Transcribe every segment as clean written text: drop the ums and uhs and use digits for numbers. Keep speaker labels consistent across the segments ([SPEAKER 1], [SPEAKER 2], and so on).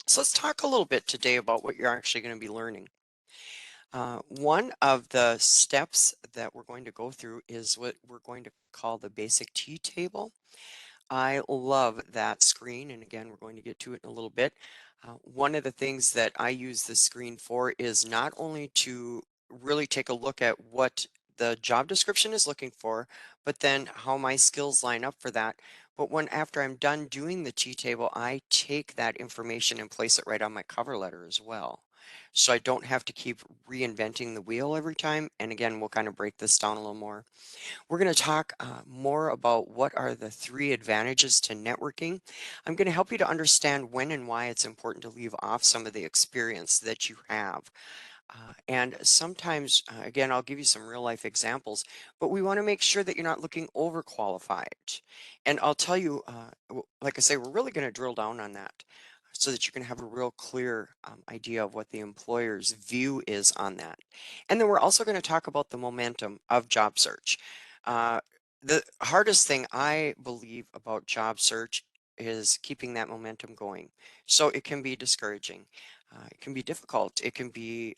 [SPEAKER 1] So let's talk a little bit today about what you're actually going to be learning. One of the steps that we're going to go through is what we're going to call the basic T table. I love that screen, and again, we're going to get to it in a little bit. One of the things that I use this screen for is not only to really take a look at what the job description is looking for, but then how my skills line up for that. But when after I'm done doing the T table, I take that information and place it right on my cover letter as well. So I don't have to keep reinventing the wheel every time. And again, we'll kind of break this down a little more. We're going to talk more about what are the three advantages to networking. I'm going to help you to understand when and why it's important to leave off some of the experience that you have. And sometimes, again, I'll give you some real life examples, but we want to make sure that you're not looking overqualified. And I'll tell you, like I say, we're really going to drill down on that so that you can have a real clear idea of what the employer's view is on that. And then we're also going to talk about the momentum of job search. Uh, the hardest thing I believe about job search is keeping that momentum going. So it can be discouraging. It can be difficult. It can be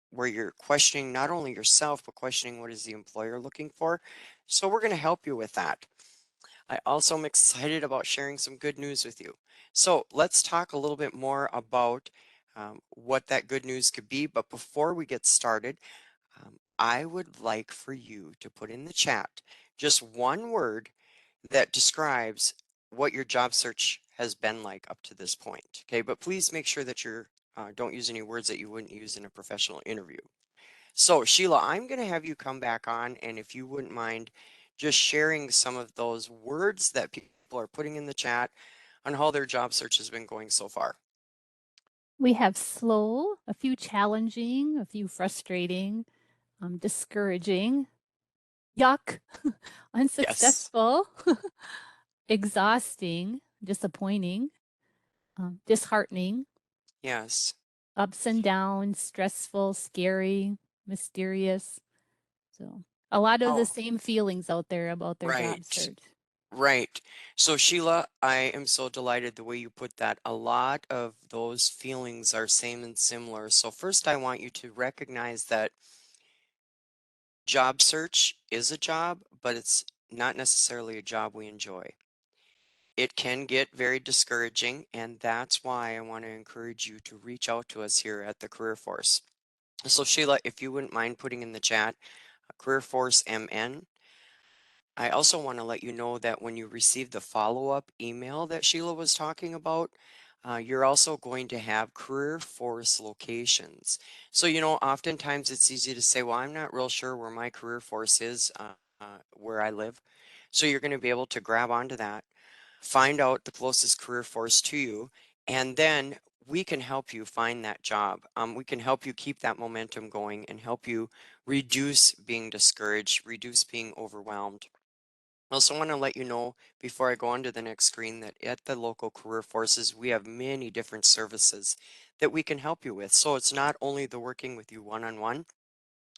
[SPEAKER 1] where you're questioning not only yourself, but questioning what is the employer looking for. So we're going to help you with that. I also am excited about sharing some good news with you. So let's talk a little bit more about what that good news could be. But before we get started, I would like for you to put in the chat just one word that describes what your job search has been like up to this point. Okay, but please make sure that you're don't use any words that you wouldn't use in a professional interview. So Sheila, I'm going to have you come back on, and if you wouldn't mind just sharing some of those words that people are putting in the chat on how their job search has been going so far.
[SPEAKER 2] We have slow, a few challenging, a few frustrating, discouraging, yuck,
[SPEAKER 1] Yes.
[SPEAKER 2] unsuccessful, exhausting, disappointing, disheartening,
[SPEAKER 1] Yes.
[SPEAKER 2] ups and downs, stressful, scary, mysterious. So, a lot of the
[SPEAKER 1] Oh,
[SPEAKER 2] same feelings out there about their job
[SPEAKER 1] right.
[SPEAKER 2] search.
[SPEAKER 1] Right. So Sheila, I am so delighted the way you put that. A lot of those feelings are same and similar. So first I want you to recognize that job search is a job, but it's not necessarily a job we enjoy. It can get very discouraging, and that's why I want to encourage you to reach out to us here at the Career Force. So Sheila, if you wouldn't mind putting in the chat, Career Force MN. I also want to let you know that when you receive the follow-up email that Sheila was talking about, you're also going to have career force locations. So, oftentimes it's easy to say, well, I'm not real sure where my career force is, where I live. So you're going to be able to grab onto that, find out the closest career force to you, and then we can help you find that job. We can help you keep that momentum going and help you reduce being discouraged, reduce being overwhelmed. I also want to let you know before I go on to the next screen that at the local career forces, we have many different services that we can help you with. So it's not only the working with you one-on-one,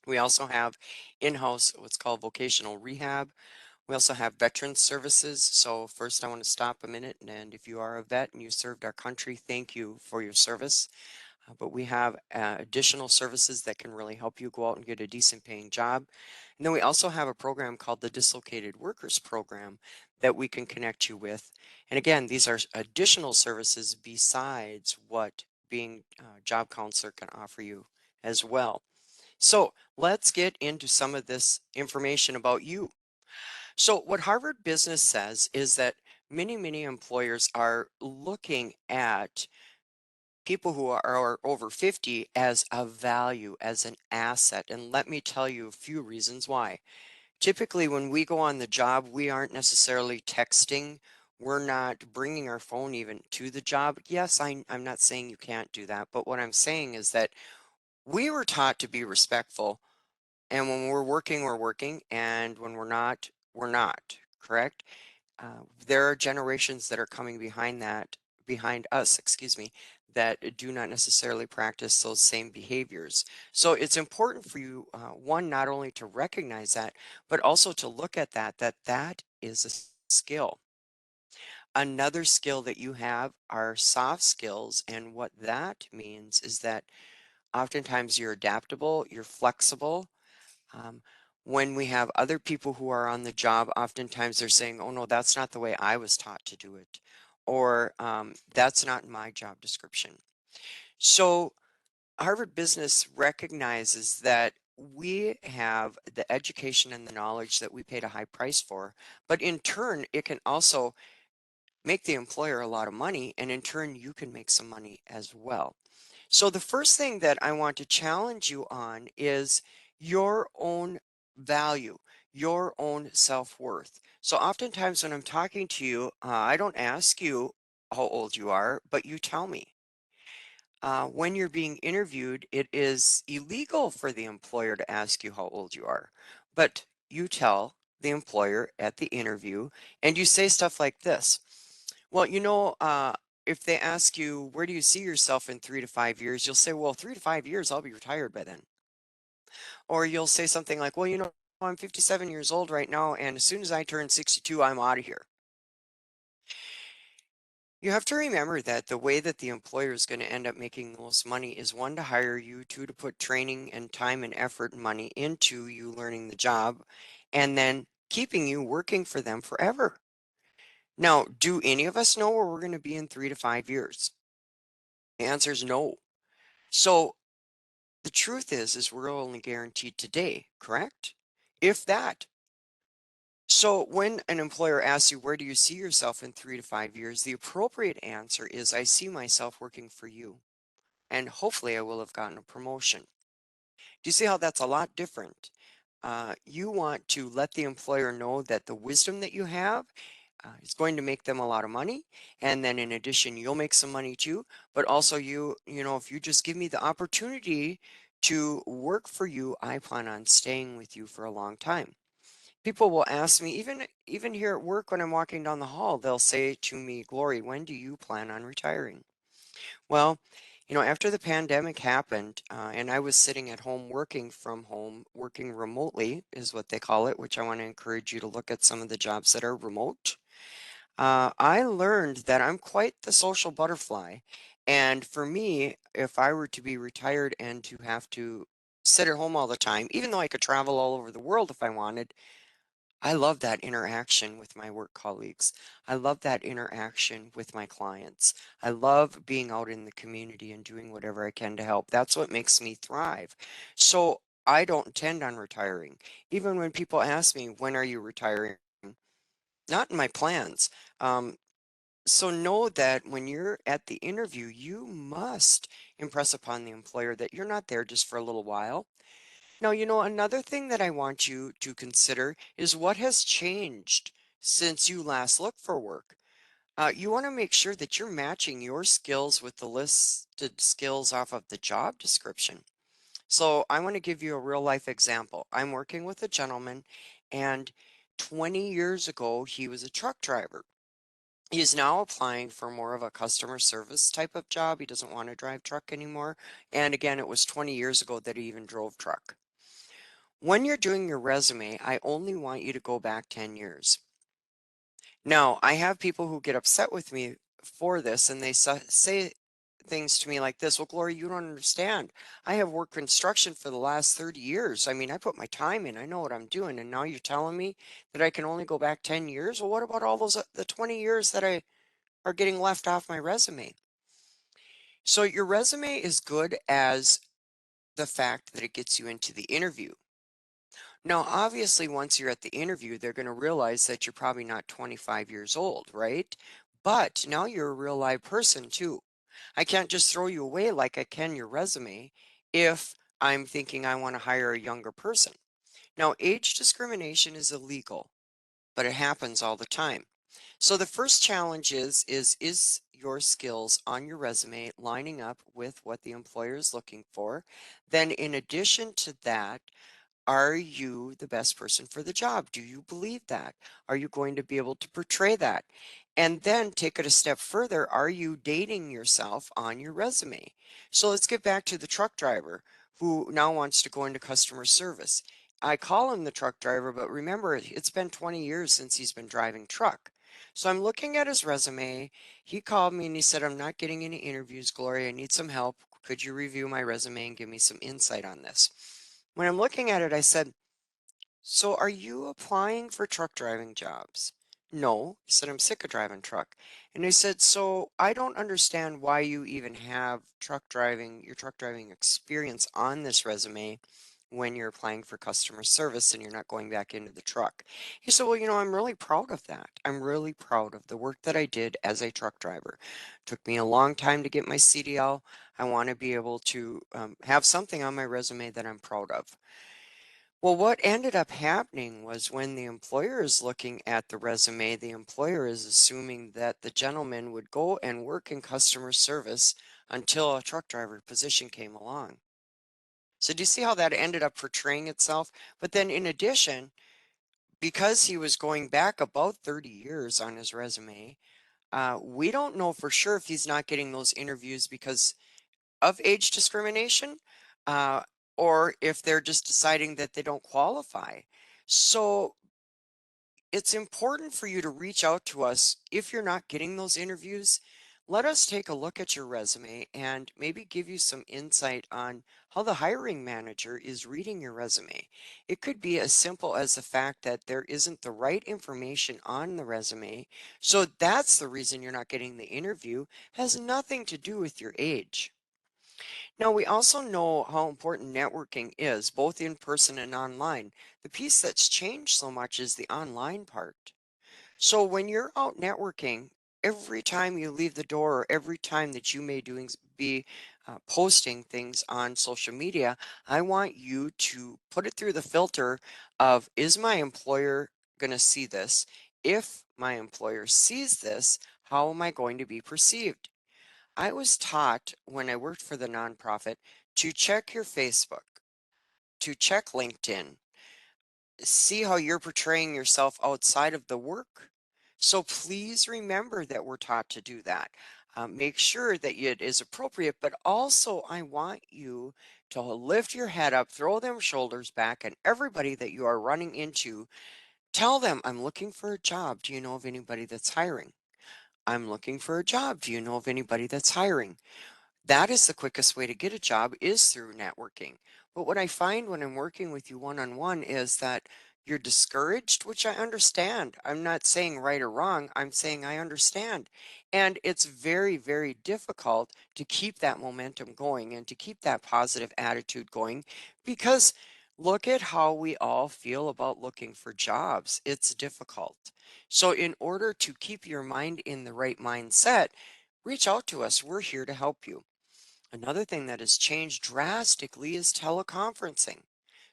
[SPEAKER 1] we also have in-house what's called vocational rehab. We also have veteran services. So first I want to stop a minute, and if you are a vet and you served our country, thank you for your service. But we have additional services that can really help you go out and get a decent paying job. And then we also have a program called the Dislocated Workers Program that we can connect you with. And again, these are additional services besides what being a job counselor can offer you as well. So let's get into some of this information about you. So what Harvard Business says is that many employers are looking at people who are over 50 as a value, as an asset. And let me tell you a few reasons why. Typically, when we go on the job, we aren't necessarily texting. We're not bringing our phone even to the job. Yes, I'm not saying you can't do that, but what I'm saying is that we were taught to be respectful. And when we're working, we're working. And when we're not, we're not. Correct? There are generations that are coming behind us, excuse me, that do not necessarily practice those same behaviors. So it's important for you, one, not only to recognize that, but also to look at that is a skill. Another skill that you have are soft skills. And what that means is that oftentimes you're adaptable, you're flexible. Um, when we have other people who are on the job, oftentimes they're saying, oh, no, that's not the way I was taught to do it. Or that's not in my job description. So Harvard Business recognizes that we have the education and the knowledge that we paid a high price for, but in turn, it can also make the employer a lot of money, and in turn, you can make some money as well. So, the first thing that I want to challenge you on is your own value, your own self worth. So, oftentimes when I'm talking to you, I don't ask you how old you are, but you tell me. When you're being interviewed, it is illegal for the employer to ask you how old you are. But you tell the employer at the interview, and you say stuff like this. Well, if they ask you, where do you see yourself in 3 to 5 years? You'll say, well, 3 to 5 years, I'll be retired by then. Or you'll say something like, well, I'm 57 years old right now, and as soon as I turn 62, I'm out of here. You have to remember that the way that the employer is going to end up making the most money is one, to hire you, two, to put training and time and effort and money into you learning the job, and then keeping you working for them forever. Now, do any of us know where we're going to be in 3 to 5 years? The answer is no. So the truth is we're only guaranteed today, correct? If that. So when an employer asks you, where do you see yourself in 3 to 5 years? The appropriate answer is, I see myself working for you, and hopefully I will have gotten a promotion. Do you see how that's a lot different? You want to let the employer know that the wisdom that you have is going to make them a lot of money, and then in addition, you'll make some money too. But also, if you just give me the opportunity to work for you, I plan on staying with you for a long time. People will ask me, even here at work when I'm walking down the hall, they'll say to me, Glory, when do you plan on retiring? Well, after the pandemic happened, and I was sitting at home working from home, working remotely is what they call it, which I want to encourage you to look at some of the jobs that are remote. I learned that I'm quite the social butterfly. And for me, if I were to be retired and to have to sit at home all the time, even though I could travel all over the world if I wanted, I love that interaction with my work colleagues. I love that interaction with my clients. I love being out in the community and doing whatever I can to help. That's what makes me thrive. So I don't intend on retiring. Even when people ask me, when are you retiring? Not in my plans. Um, so know that when you're at the interview, you must impress upon the employer that you're not there just for a little while. Now, another thing that I want you to consider is what has changed since you last looked for work. You want to make sure that you're matching your skills with the listed skills off of the job description. So I want to give you a real life example. I'm working with a gentleman, and 20 years ago, he was a truck driver. He's now applying for more of a customer service type of job. He doesn't want to drive truck anymore. And again, it was 20 years ago that he even drove truck. When you're doing your resume, I only want you to go back 10 years. Now, I have people who get upset with me for this, and they say things to me like this. Well, Gloria, you don't understand. I have worked construction for the last 30 years. I mean, I put my time in, I know what I'm doing. And now you're telling me that I can only go back 10 years? Well, what about all those, the 20 years that I are getting left off my resume? So your resume is good as the fact that it gets you into the interview. Now, obviously, once you're at the interview, they're going to realize that you're probably not 25 years old, right? But now you're a real live person too. I can't just throw you away like I can your resume if I'm thinking I want to hire a younger person. Now, age discrimination is illegal, but it happens all the time. So the first challenge is your skills on your resume lining up with what the employer is looking for? Then in addition to that, are you the best person for the job? Do you believe that? Are you going to be able to portray that? And then take it a step further. Are you dating yourself on your resume? So let's get back to the truck driver who now wants to go into customer service. I call him the truck driver, but remember, it's been 20 years since he's been driving truck. So I'm looking at his resume. He called me and he said, I'm not getting any interviews, Gloria. I need some help. Could you review my resume and give me some insight on this? When I'm looking at it, I said, so are you applying for truck driving jobs? No, he said, I'm sick of driving truck. And I said, so I don't understand why you even have your truck driving experience on this resume when you're applying for customer service and you're not going back into the truck. He said, well, I'm really proud of that. I'm really proud of the work that I did as a truck driver. Took me a long time to get my CDL. I want to be able to have something on my resume that I'm proud of. Well, what ended up happening was when the employer is looking at the resume, the employer is assuming that the gentleman would go and work in customer service until a truck driver position came along. So do you see how that ended up portraying itself? But then in addition, because he was going back about 30 years on his resume, we don't know for sure if he's not getting those interviews because of age discrimination, uh, or if they're just deciding that they don't qualify. So it's important for you to reach out to us if you're not getting those interviews. Let us take a look at your resume and maybe give you some insight on how the hiring manager is reading your resume. It could be as simple as the fact that there isn't the right information on the resume. So that's the reason you're not getting the interview, has nothing to do with your age. Now, we also know how important networking is, both in person and online. The piece that's changed so much is the online part. So when you're out networking, every time you leave the door or every time that you may be posting things on social media, I want you to put it through the filter of, is my employer going to see this? If my employer sees this, how am I going to be perceived? I was taught when I worked for the nonprofit to check your Facebook, to check LinkedIn, see how you're portraying yourself outside of the work. So please remember that we're taught to do that. Make sure that it is appropriate, but also I want you to lift your head up, throw them shoulders back, and everybody that you are running into, tell them, I'm looking for a job. Do you know of anybody that's hiring? I'm looking for a job. Do you know of anybody that's hiring? That is the quickest way to get a job, is through networking. But what I find when I'm working with you one on one is that you're discouraged, which I understand. I'm not saying right or wrong, I'm saying I understand. And it's very, very difficult to keep that momentum going and to keep that positive attitude going because look at how we all feel about looking for jobs. It's difficult. So, in order to keep your mind in the right mindset, reach out to us. We're here to help you. Another thing that has changed drastically is teleconferencing.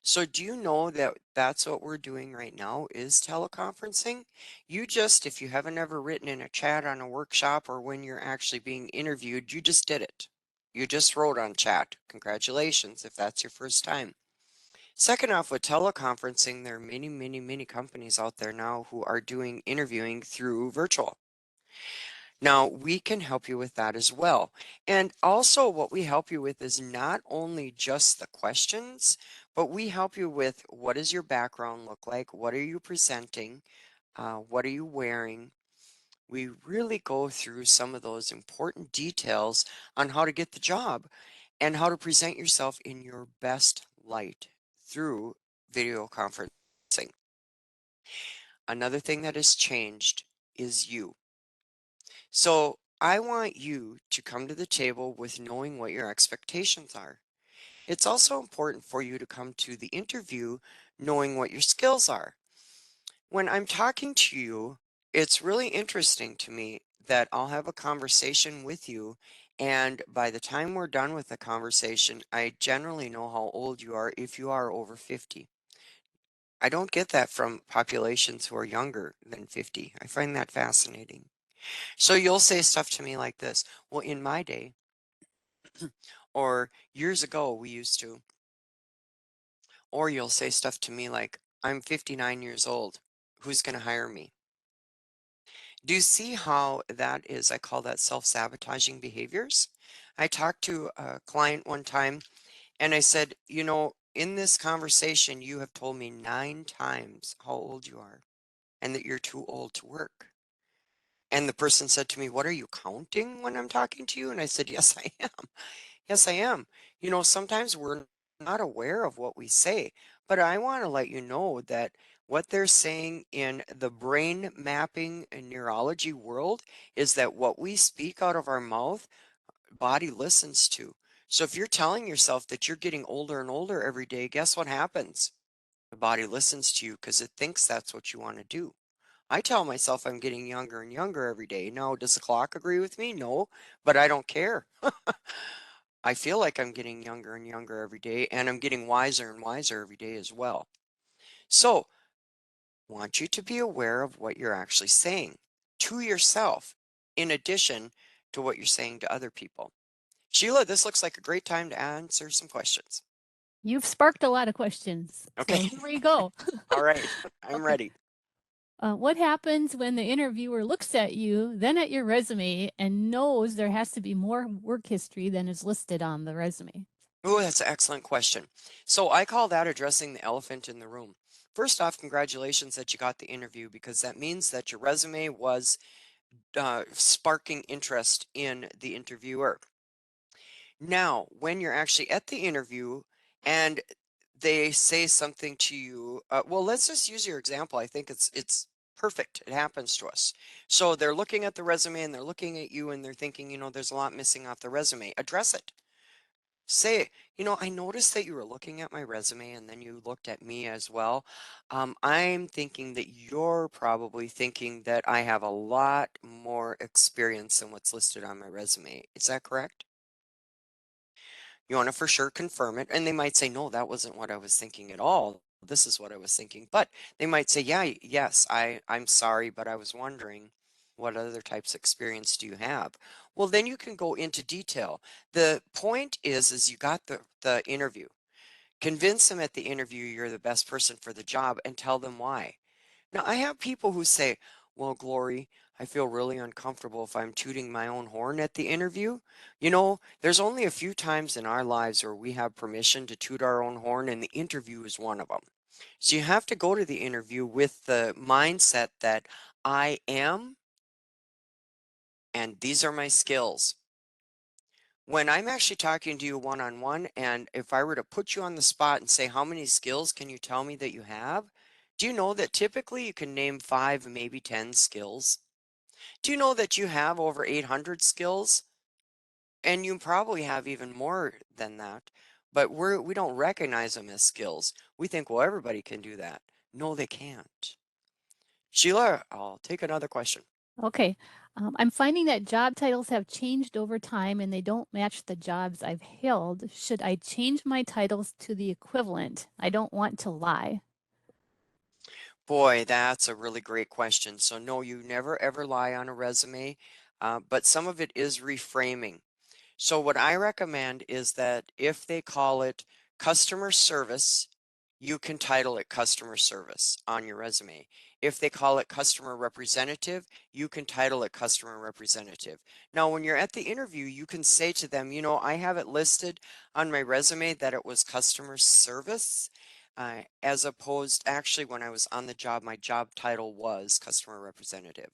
[SPEAKER 1] So do you know that that's what we're doing right now is teleconferencing? You just, if you haven't ever written in a chat on a workshop or when you're actually being interviewed, you just did it. You just wrote on chat. Congratulations if that's your first time. Second off, with teleconferencing, there are many, many, many companies out there now who are doing interviewing through virtual. Now, we can help you with that as well. And also, what we help you with is not only just the questions, but we help you with what does your background look like? What are you presenting? What are you wearing? We really go through some of those important details on how to get the job and how to present yourself in your best light through video conferencing. Another thing that has changed is you. So I want you to come to the table with knowing what your expectations are. It's also important for you to come to the interview knowing what your skills are. When I'm talking to you, it's really interesting to me that I'll have a conversation with you. And by the time we're done with the conversation, I generally know how old you are if you are over 50. I don't get that from populations who are younger than 50. I find that fascinating. So you'll say stuff to me like this. Well, in my day, or years ago, we used to, or you'll say stuff to me like, I'm 59 years old. Who's going to hire me? Do you see how that is? I call that self-sabotaging behaviors. I talked to a client one time and I said, in this conversation, you have told me 9 times how old you are and that you're too old to work. And the person said to me, "What are you counting when I'm talking to you?" And I said, "Yes, I am. Yes, I am." Sometimes we're not aware of what we say, but I want to let you know that what they're saying in the brain mapping and neurology world is that what we speak out of our mouth, body listens to. So if you're telling yourself that you're getting older and older every day, guess what happens? The body listens to you because it thinks that's what you want to do. I tell myself I'm getting younger and younger every day. Now, does the clock agree with me? No, but I don't care. I feel like I'm getting younger and younger every day, and I'm getting wiser and wiser every day as well. So, I want you to be aware of what you're actually saying to yourself, in addition to what you're saying to other people. Sheila, this looks like a great time to answer some questions.
[SPEAKER 2] You've sparked a lot of questions. So
[SPEAKER 1] Okay.
[SPEAKER 2] here we go.
[SPEAKER 1] All right. I'm
[SPEAKER 2] Okay.
[SPEAKER 1] ready.
[SPEAKER 2] What happens when the interviewer looks at you, then at your resume, and knows there has to be more work history than is listed on the resume?
[SPEAKER 1] Oh, that's an excellent question. So I call that addressing the elephant in the room. First off, congratulations that you got the interview because that means that your resume was sparking interest in the interviewer. Now, when you're actually at the interview and they say something to you, well, let's just use your example. I think it's perfect. It happens to us. So they're looking at the resume and they're looking at you and they're thinking, there's a lot missing off the resume. Address it. Say, I noticed that you were looking at my resume and then you looked at me as well. I'm thinking that you're probably thinking that I have a lot more experience than what's listed on my resume. Is that correct? You want to for sure confirm it. And they might say, no, that wasn't what I was thinking at all. This is what I was thinking. But they might say, yeah, yes, I'm sorry, but I was wondering what other types of experience do you have? Well, then you can go into detail. The point is you got the interview. Convince them at the interview you're the best person for the job and tell them why. Now, I have people who say, well, Glory, I feel really uncomfortable if I'm tooting my own horn at the interview. There's only a few times in our lives where we have permission to toot our own horn, and the interview is one of them. So you have to go to the interview with the mindset that I am, and these are my skills. When I'm actually talking to you one on one, and if I were to put you on the spot and say, how many skills can you tell me that you have? Do you know that typically you can name 5, maybe 10 skills? Do you know that you have over 800 skills? And you probably have even more than that. But we don't recognize them as skills. We think, well, everybody can do that. No, they can't. Sheila, I'll take another question.
[SPEAKER 2] Okay. I'm finding that job titles have changed over time and they don't match the jobs I've held. Should I change my titles to the equivalent? I don't want to lie.
[SPEAKER 1] Boy, that's a really great question. So, no, you never ever lie on a resume, but some of it is reframing. So what I recommend is that if they call it customer service, you can title it customer service on your resume. If they call it customer representative, you can title it customer representative. Now, when you're at the interview, you can say to them, I have it listed on my resume that it was customer service, as opposed, actually, when I was on the job, my job title was customer representative.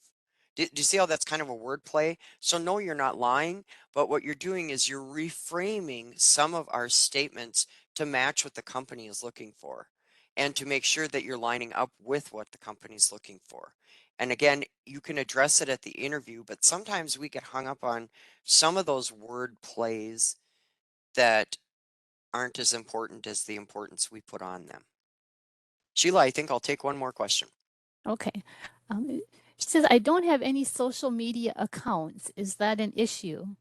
[SPEAKER 1] Do you see how that's kind of a word play? So no, you're not lying, but what you're doing is you're reframing some of our statements to match what the company is looking for and to make sure that you're lining up with what the company is looking for. And again, you can address it at the interview, but sometimes we get hung up on some of those word plays that aren't as important as the importance we put on them. Sheila, I think I'll take one more question.
[SPEAKER 2] Okay. She says, I don't have any social media accounts. Is that an issue?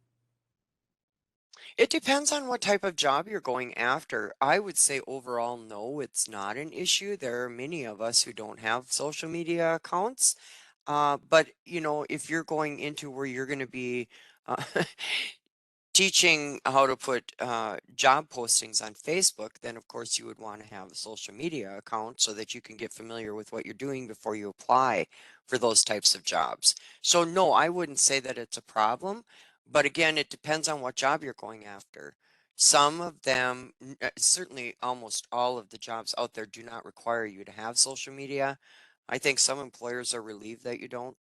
[SPEAKER 1] It depends on what type of job you're going after. I would say overall, no, it's not an issue. There are many of us who don't have social media accounts. But if you're going into where you're going to be uh, teaching how to put job postings on Facebook, then of course you would want to have a social media account so that you can get familiar with what you're doing before you apply for those types of jobs. So no, I wouldn't say that it's a problem, but again, it depends on what job you're going after. Some of them, certainly almost all of the jobs out there do not require you to have social media. I think some employers are relieved that you don't.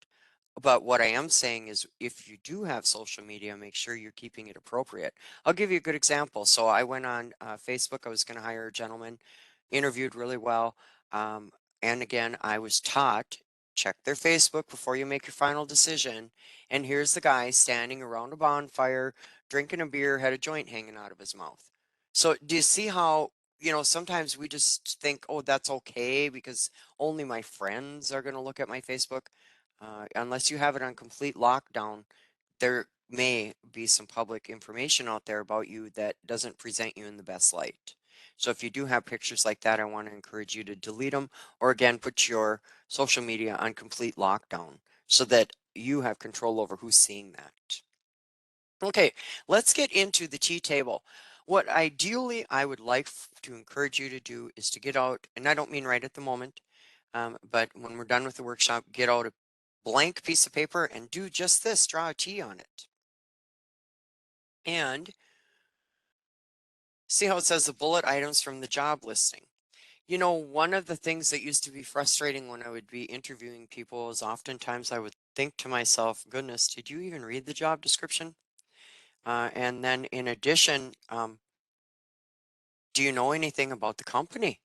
[SPEAKER 1] But what I am saying is if you do have social media, make sure you're keeping it appropriate. I'll give you a good example. So I went on Facebook. I was going to hire a gentleman, interviewed really well. Um, and again, I was taught check their Facebook before you make your final decision. And here's the guy standing around a bonfire, drinking a beer, had a joint hanging out of his mouth. So do you see how, sometimes we just think, oh, that's okay because only my friends are going to look at my Facebook. Unless you have it on complete lockdown, there may be some public information out there about you that doesn't present you in the best light. So if you do have pictures like that, I want to encourage you to delete them or again, put your social media on complete lockdown so that you have control over who's seeing that. Okay, let's get into the tea table. What ideally I would like to encourage you to do is to get out, and I don't mean right at the moment, but when we're done with the workshop, get out a blank piece of paper and do just this, draw a T on it. And see how it says the bullet items from the job listing. One of the things that used to be frustrating when I would be interviewing people is oftentimes I would think to myself, goodness, did you even read the job description? And then in addition, do you know anything about the company?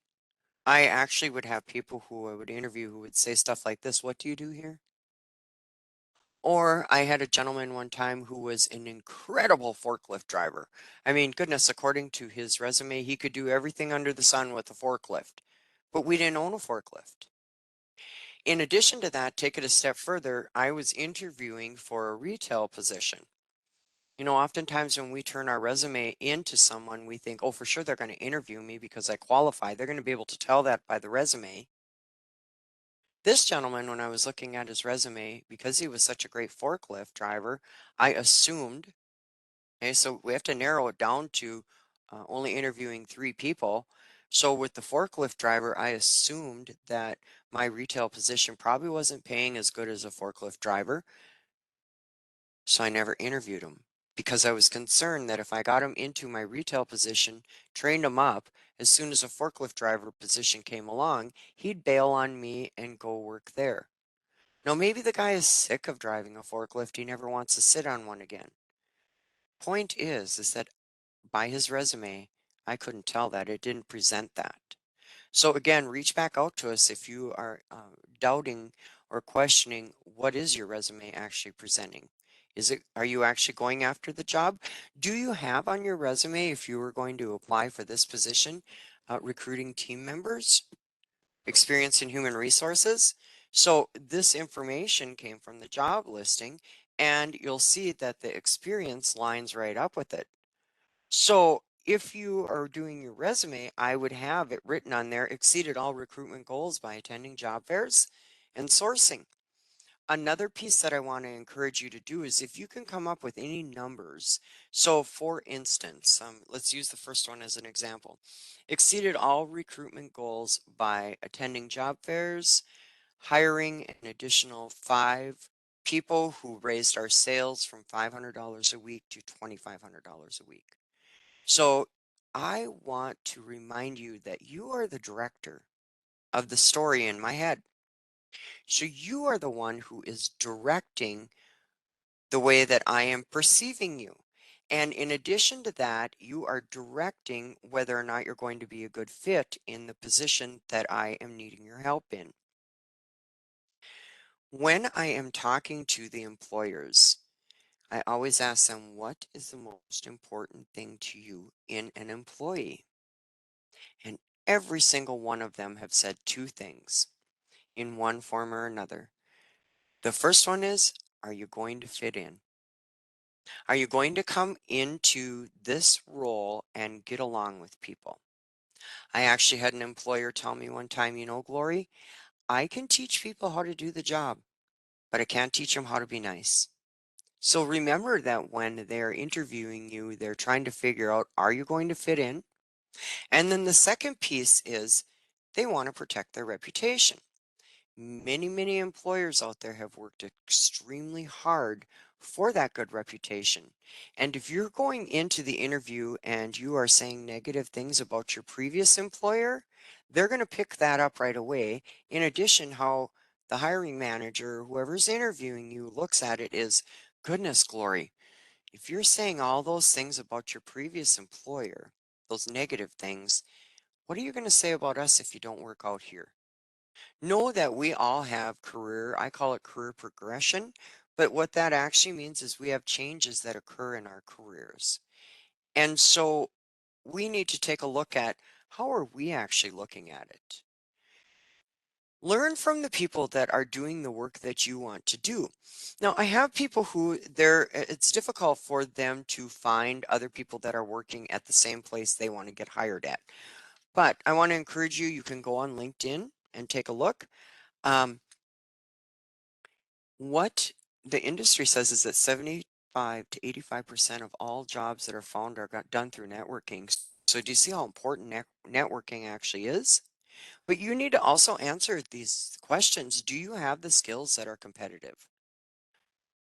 [SPEAKER 1] I actually would have people who I would interview who would say stuff like this, what do you do here? Or I had a gentleman one time who was an incredible forklift driver. I mean, goodness, according to his resume, he could do everything under the sun with a forklift, but we didn't own a forklift. In addition to that, take it a step further, I was interviewing for a retail position. Oftentimes when we turn our resume into someone, we think, oh, for sure they're going to interview me because I qualify. They're going to be able to tell that by the resume. This gentleman, when I was looking at his resume, because he was such a great forklift driver, I assumed, okay, so we have to narrow it down to only interviewing 3 people. So with the forklift driver, I assumed that my retail position probably wasn't paying as good as a forklift driver. So I never interviewed him because I was concerned that if I got him into my retail position, trained him up, as soon as a forklift driver position came along, he'd bail on me and go work there. Now, maybe the guy is sick of driving a forklift. He never wants to sit on one again. Point is that by his resume, I couldn't tell that. It didn't present that. So again, reach back out to us if you are doubting or questioning what is your resume actually presenting. Are you actually going after the job? Do you have on your resume, if you were going to apply for this position, recruiting team members? Experience in human resources. So this information came from the job listing, and you'll see that the experience lines right up with it. So if you are doing your resume, I would have it written on there, exceeded all recruitment goals by attending job fairs and sourcing. Another piece that I want to encourage you to do is if you can come up with any numbers. So for instance, let's use the first one as an example. Exceeded all recruitment goals by attending job fairs, hiring an additional 5 people who raised our sales from $500 a week to $2,500 a week. So I want to remind you that you are the director of the story in my head. So you are the one who is directing the way that I am perceiving you. And in addition to that, you are directing whether or not you're going to be a good fit in the position that I am needing your help in. When I am talking to the employers, I always ask them, what is the most important thing to you in an employee? And every single one of them have said 2 things in one form or another. The first one is, are you going to fit in? Are you going to come into this role and get along with people? I actually had an employer tell me one time, Glory, I can teach people how to do the job, but I can't teach them how to be nice. So remember that when they're interviewing you, they're trying to figure out, are you going to fit in? And then the second piece is they want to protect their reputation. Many, many employers out there have worked extremely hard for that good reputation. And if you're going into the interview and you are saying negative things about your previous employer, they're going to pick that up right away. In addition, how The hiring manager, whoever's interviewing you, looks at it as, goodness glory, if you're saying all those things about your previous employer, those negative things, what are you going to say about us if you don't work out here? Know that we all have I call it career progression, but what that actually means is we have changes that occur in our careers. And so we need to take a look at how are we actually looking at it? Learn from the people that are doing the work that you want to do. Now, I have people who it's difficult for them to find other people that are working at the same place they want to get hired at. But I want to encourage you, you can go on LinkedIn and take a look. Um, what the industry says is that 75 to 85% of all jobs that are found are done through networking. So do you see how important networking actually is? But you need to also answer these questions. Do you have the skills that are competitive?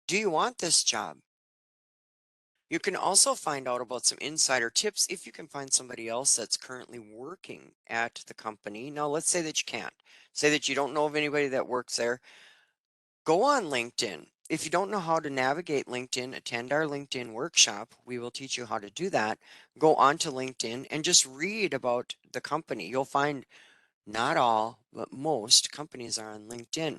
[SPEAKER 1] Do you want this job? You can also find out about some insider tips if you can find somebody else that's currently working at the company. Now, let's say that you can't. Say that you don't know of anybody that works there. Go on LinkedIn. If you don't know how to navigate LinkedIn, attend our LinkedIn workshop. We will teach you how to do that. Go on to LinkedIn and just read about the company. You'll find not all, but most companies are on LinkedIn.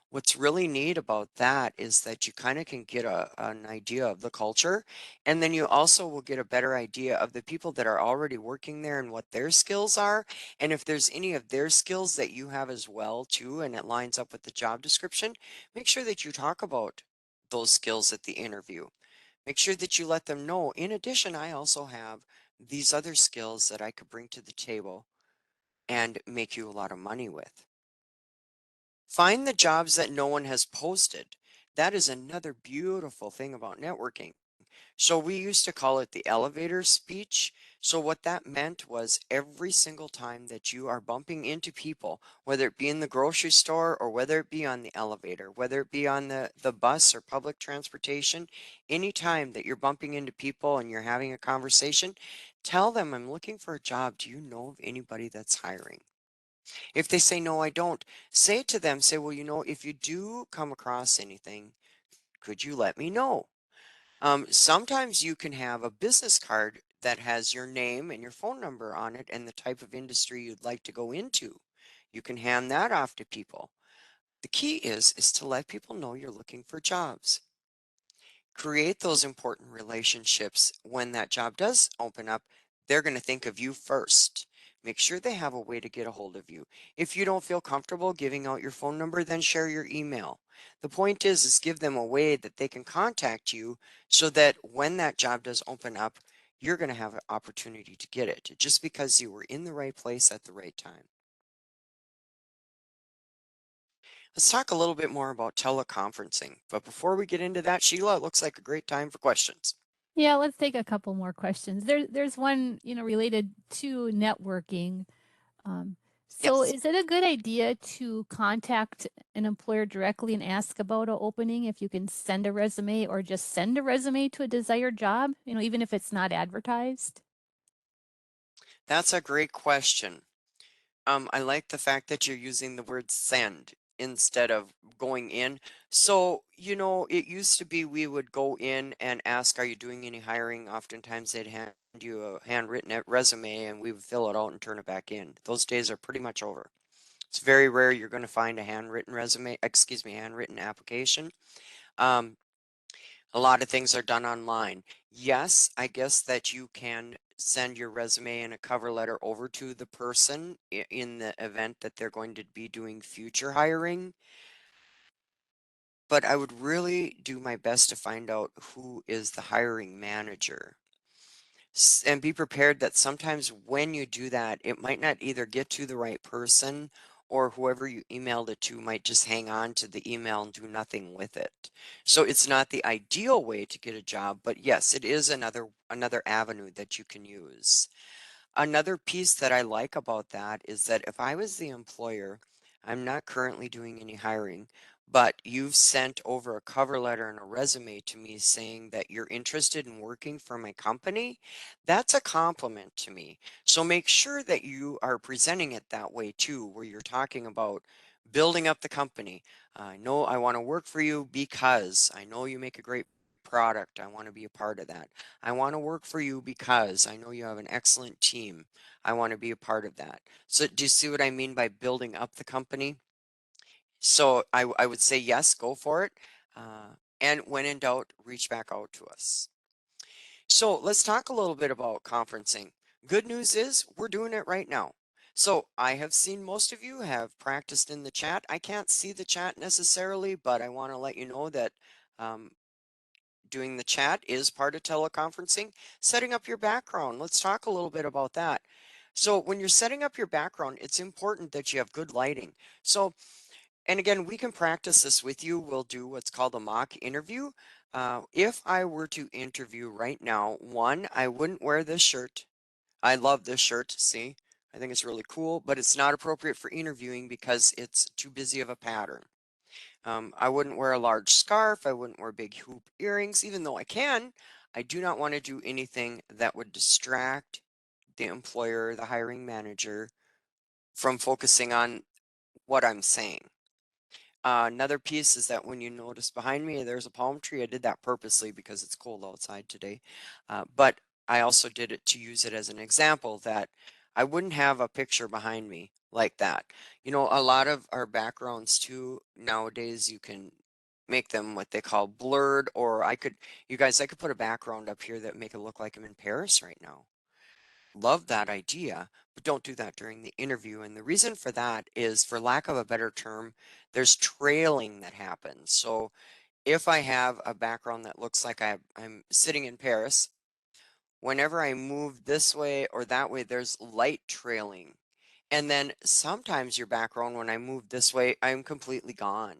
[SPEAKER 1] What's really neat about that is that you kind of can get an idea of the culture, and then you also will get a better idea of the people that are already working there and what their skills are. And if there's any of their skills that you have as well too, and it lines up with the job description, make sure that you talk about those skills at the interview. Make sure that you let them know. In addition, I also have these other skills that I could bring to the table and make you a lot of money with. Find the jobs that no one has posted. That is another beautiful thing about networking. So we used to call it the elevator speech. So what that meant was every single time that you are bumping into people, whether it be in the grocery store or whether it be on the elevator, whether it be on the bus or public transportation, anytime that you're bumping into people and you're having a conversation, tell them, I'm looking for a job. Do you know of anybody that's hiring? If they say, no, I don't, say it to them, say, well, if you do come across anything, could you let me know? Sometimes you can have a business card that has your name and your phone number on it and the type of industry you'd like to go into. You can hand that off to people. The key is to let people know you're looking for jobs. Create those important relationships. When that job does open up, they're going to think of you first. Make sure they have a way to get a hold of you. If you don't feel comfortable giving out your phone number, then share your email. The point is give them a way that they can contact you so that when that job does open up, you're going to have an opportunity to get it just because you were in the right place at the right time. Let's talk a little bit more about teleconferencing. But before we get into that, Sheila, it looks like a great time for questions.
[SPEAKER 2] Yeah, let's take a couple more questions. There's one, related to networking. Um, so
[SPEAKER 1] Yes.
[SPEAKER 2] is it a good idea to contact an employer directly and ask about an opening if you can send a resume or just send a resume to a desired job, even if it's not advertised?
[SPEAKER 1] That's a great question. I like the fact that you're using the word send instead of going in. So, it used to be we would go in and ask, are you doing any hiring? Oftentimes they'd hand you a handwritten resume and we would fill it out and turn it back in. Those days are pretty much over. It's very rare you're going to find a handwritten resume, excuse me, handwritten application. Um, a lot of things are done online. Yes, I guess that you can send your resume and a cover letter over to the person in the event that they're going to be doing future hiring. But I would really do my best to find out who is the hiring manager. And be prepared that sometimes when you do that, it might not either get to the right person or whoever you emailed it to might just hang on to the email and do nothing with it. So it's not the ideal way to get a job, but yes, it is another avenue that you can use. Another piece that I like about that is that if I was the employer, I'm not currently doing any hiring, but you've sent over a cover letter and a resume to me saying that you're interested in working for my company, that's a compliment to me. So make sure that you are presenting it that way too, where you're talking about Building up the company. I know I want to work for you because I know you make a great product. I want to be a part of that. I want to work for you because I know you have an excellent team. I want to be a part of that. So, do you see what I mean by building up the company? So, I would say yes, go for it. And when in doubt, reach back out to us. So let's talk a little bit about conferencing. Good news is we're doing it right now. So I have seen most of you have practiced in the chat. I can't see the chat necessarily, but I want to let you know that um, doing the chat is part of teleconferencing. Setting up your background. Let's talk a little bit about that. So when you're setting up your background, it's important that you have good lighting. So and again, we can practice this with you. We'll do what's called a mock interview. If I were to interview right now, one, I wouldn't wear this shirt. I love this shirt. See, I think it's really cool, but it's not appropriate for interviewing because it's too busy of a pattern. I wouldn't wear a large scarf. I wouldn't wear big hoop earrings, even though I can. I do not want to do anything that would distract the employer, the hiring manager, from focusing on what I'm saying. Another piece is that when you notice behind me, there's a palm tree. I did that purposely because it's cold outside today. But I also did it to use it as an example that I wouldn't have a picture behind me like that. You know, a lot of our backgrounds too, nowadays you can make them what they call blurred, or you guys, I could put a background up here that make it look like I'm in Paris right now. Love that idea, but don't do that during the interview. And the reason for that is, for lack of a better term, there's trailing that happens. So if I have a background that looks like I'm sitting in Paris, whenever I move this way or that way, there's light trailing. And then sometimes your background, when I move this way, I'm completely gone.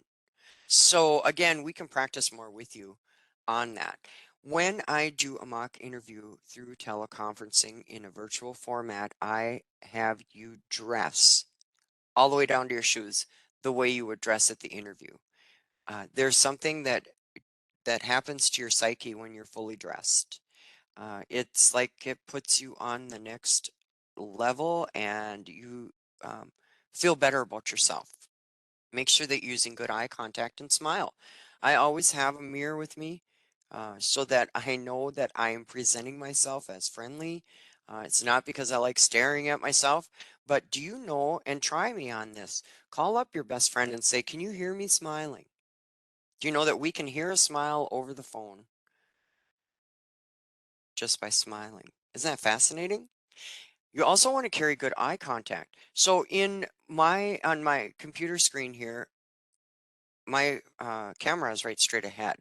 [SPEAKER 1] So again, we can practice more with you on that. When I do a mock interview through teleconferencing in a virtual format, I have you dress all the way down to your shoes the way you would dress at the interview. There's something that happens to your psyche when you're fully dressed. It's like it puts you on the next level and you um, feel better about yourself. Make sure that you're using good eye contact and smile. I always have a mirror with me so that I know that I am presenting myself as friendly. It's not because I like staring at myself, but do you know, and try me on this, call up your best friend and say, "Can you hear me smiling?" Do you know that we can hear a smile over the phone just by smiling? Isn't that fascinating? You also want to carry good eye contact. So on my computer screen here, my camera is right straight ahead.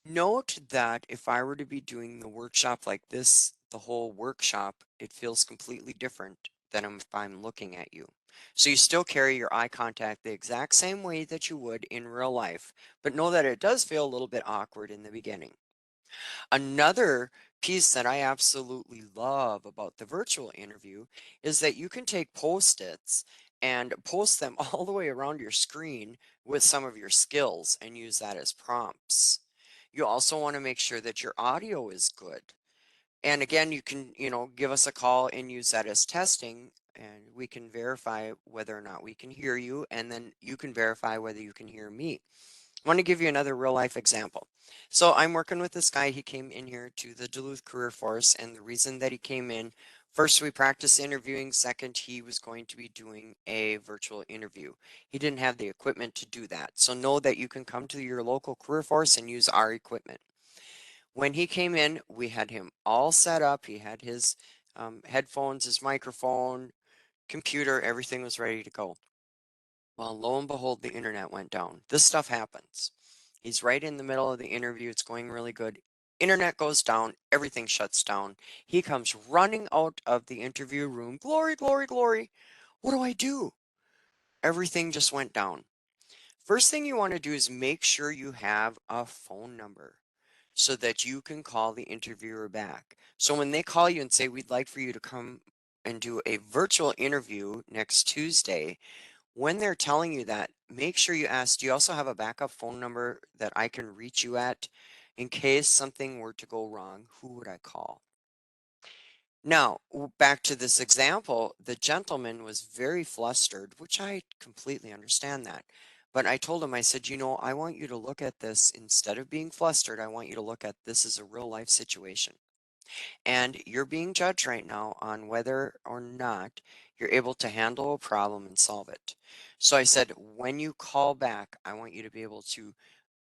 [SPEAKER 1] Note that if I were to be doing the workshop like this, the whole workshop, it feels completely different than if I'm looking at you. So you still carry your eye contact the exact same way that you would in real life, but know that it does feel a little bit awkward in the beginning. Another piece that I absolutely love about the virtual interview is that you can take post-its and post them all the way around your screen with some of your skills and use that as prompts. You also want to make sure that your audio is good. And again, you can, give us a call and use that as testing, and we can verify whether or not we can hear you, and then you can verify whether you can hear me. I want to give you another real life example. So I'm working with this guy. He came in here to the Duluth Career Force, and the reason that he came in, first, we practiced interviewing. Second, he was going to be doing a virtual interview. He didn't have the equipment to do that. So know that you can come to your local career force and use our equipment. When he came in, we had him all set up. He had his headphones, his microphone, computer, everything was ready to go. Well, lo and behold, the internet went down. This stuff happens. He's right in the middle of the interview. It's going really good. Internet goes down. Everything shuts down. He comes running out of the interview room. Glory, glory, glory. What do I do? Everything just went down. First thing you want to do is make sure you have a phone number so that you can call the interviewer back. So when they call you and say, "We'd like for you to come and do a virtual interview next Tuesday," when they're telling you that, make sure you ask, "Do you also have a backup phone number that I can reach you at in case something were to go wrong? Who would I call?" Now, back to this example, the gentleman was very flustered, which I completely understand that. But I told him, I said, I want you to look at this instead of being flustered. I want you to look at this as a real life situation. And you're being judged right now on whether or not you're able to handle a problem and solve it. So I said, when you call back, I want you to be able to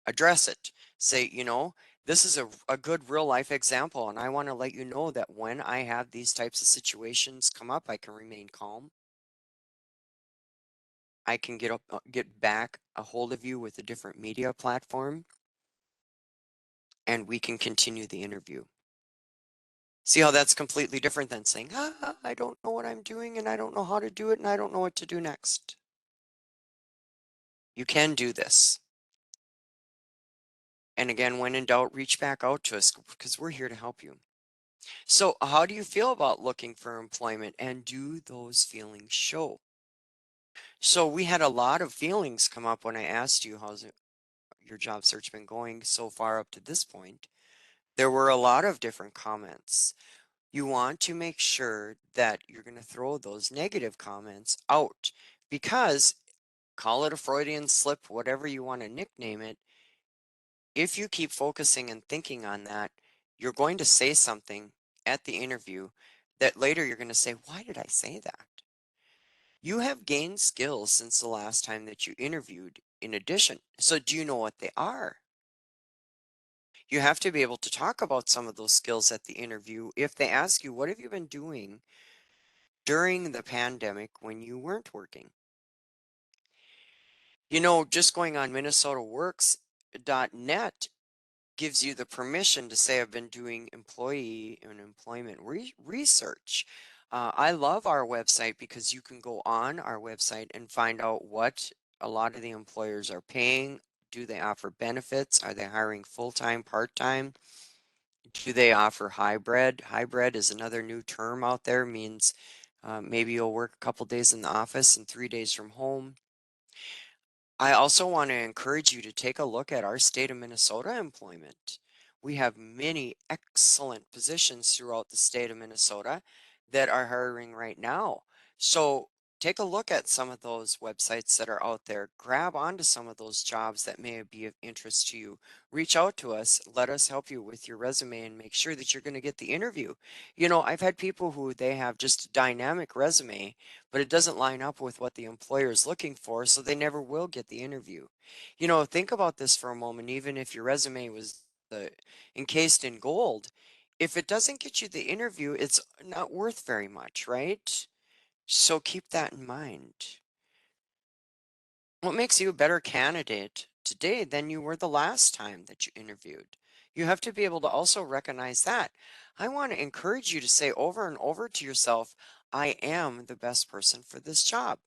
[SPEAKER 1] address it. Say, this is a good real life example, and I want to let you know that when I have these types of situations come up, I can remain calm. I can get back a hold of you with a different media platform, and we can continue the interview. See how that's completely different than saying, I don't know what I'm doing, and I don't know how to do it, and I don't know what to do next. You can do this. And again, when in doubt, reach back out to us because we're here to help you. So, how do you feel about looking for employment and do those feelings show? So, we had a lot of feelings come up when I asked you, your job search been going so far up to this point? There were a lot of different comments. You want to make sure that you're going to throw those negative comments out because, call it a Freudian slip, whatever you want to nickname it, if you keep focusing and thinking on that, you're going to say something at the interview that later you're going to say, why did I say that? You have gained skills since the last time that you interviewed in addition. So, do you know what they are? You have to be able to talk about some of those skills at the interview. If they ask you, what have you been doing during the pandemic when you weren't working? Just going on minnesotaworks.net gives you the permission to say I've been doing employee and employment research. I love our website because you can go on our website and find out what a lot of the employers are paying. Do they offer benefits? Are they hiring full-time, part-time? Do they offer hybrid? Hybrid is another new term out there, means maybe you'll work a couple days in the office and 3 days from home. I also want to encourage you to take a look at our state of Minnesota employment. We have many excellent positions throughout the state of Minnesota that are hiring right now. So take a look at some of those websites that are out there. Grab onto some of those jobs that may be of interest to you. Reach out to us. Let us help you with your resume and make sure that you're going to get the interview. I've had people who they have just a dynamic resume, but it doesn't line up with what the employer is looking for, so they never will get the interview. Think about this for a moment. Even if your resume was encased in gold, if it doesn't get you the interview, it's not worth very much, right? So keep that in mind. What makes you a better candidate today than you were the last time that you interviewed? You have to be able to also recognize that. I want to encourage you to say over and over to yourself, I am the best person for this job.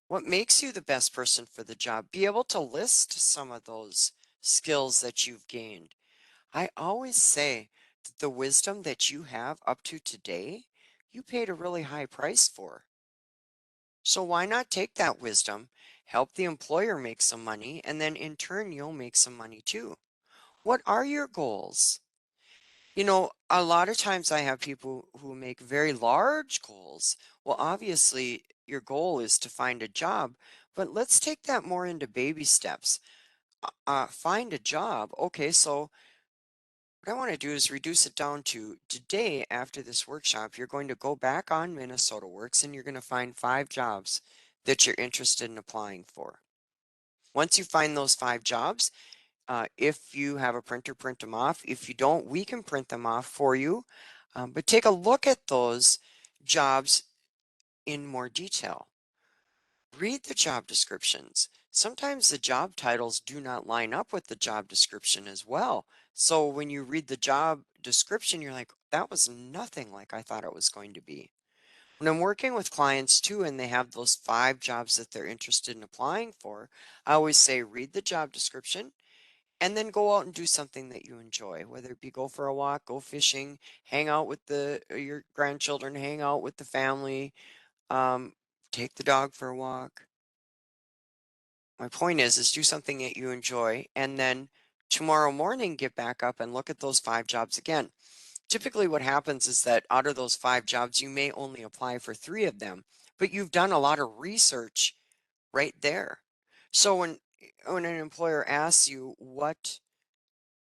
[SPEAKER 1] What makes you the best person for the job? Be able to list some of those skills that you've gained. I always say that the wisdom that you have up to today, you paid a really high price for. So why not take that wisdom, help the employer make some money, and then in turn you'll make some money too? What are your goals? A lot of times I have people who make very large goals. Well, obviously, your goal is to find a job, but let's take that more into baby steps. Find a job. Okay, so what I want to do is reduce it down to today after this workshop, you're going to go back on Minnesota Works and you're going to find 5 jobs that you're interested in applying for. Once you find those 5 jobs, if you have a printer, print them off. If you don't, we can print them off for you. But take a look at those jobs in more detail. Read the job descriptions. Sometimes the job titles do not line up with the job description as well. So when you read the job description, you're like, that was nothing like I thought it was going to be. When I'm working with clients too, and they have those 5 jobs that they're interested in applying for, I always say, read the job description and then go out and do something that you enjoy, whether it be go for a walk, go fishing, hang out with your grandchildren, hang out with the family, um, take the dog for a walk. My point is do something that you enjoy, and then tomorrow morning get back up and look at those 5 jobs again. Typically, what happens is that out of those 5 jobs, you may only apply for 3 of them, but you've done a lot of research right there. So when an employer asks you, what